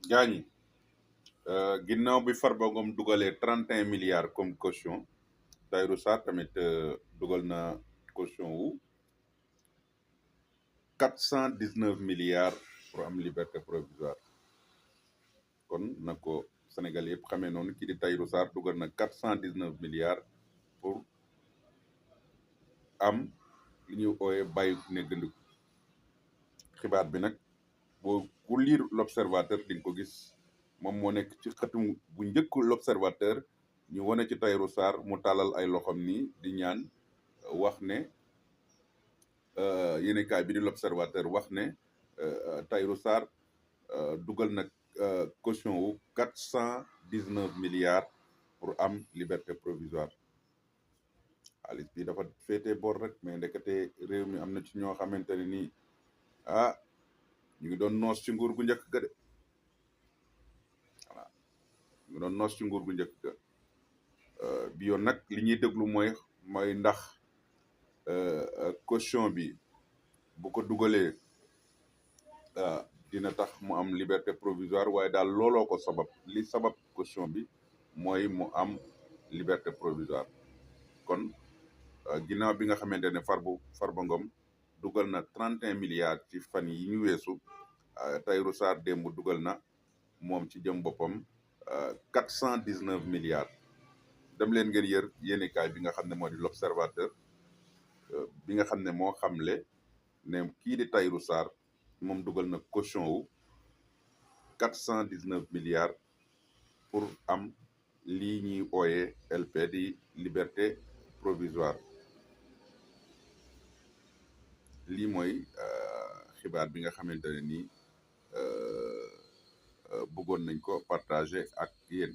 gaañi ginnaaw bi Farba Ngom dugalee 31 milliards comme caution Tahirou Sarr tamit dugal na caution wu 419 milliards pour am liberté provisoire kon na ko Sénégal yëpp xamee noonu kii di Tahirou Sarr dugal na 419 milliards pour am li ñuy ooyee bàyyi néggandiku xibaar bi nag boo ku lire l'observateur di nga ko gis moom moo nekk ci xëtum bu njëkk l'observateur ñu wane ci Tahirou Sarr mu tàllal ay loxom nii di ñaan wax ne yéenekaay bi di l'observateur wax ne Tahirou Sarr dugal nag caution wu 419 milliards pour am liberté provisoire xaalis bi dafa féetee bor rek mais ndekete réew mi am na ci ñoo xamante ne nii ñu ngi doon noos ci nguur gu njëkk ga de voilà ñu ngi doon noos ci nguur gu njëkk ga bi yoon nag li ñuy déglu mooy ndax caution bi bu ko dugalee dina tax mu am liberté provisoire waaye daal looloo ko sabab li sabab caution bi mooy mu am liberté provisoire kon ginnaaw bi nga xamante ne Farba Ngom dugal na 31 milliards ci fan yi ñu weesu Tahirou Sarr démb dugal na moom ci jëm boppam 419 milliards dem leen ngeen yër yéenekaay bi nga xam ne moo di l'observateur bi nga xam ne moo xamle ne kii di Tahirou Sarr moom dugal na caution wu 419 milliards pour am lii ñuy ooyee LP di liberté provisoire lii mooy xibaar bi nga xamante ne nii bëggoon nañ ko partager ak yéen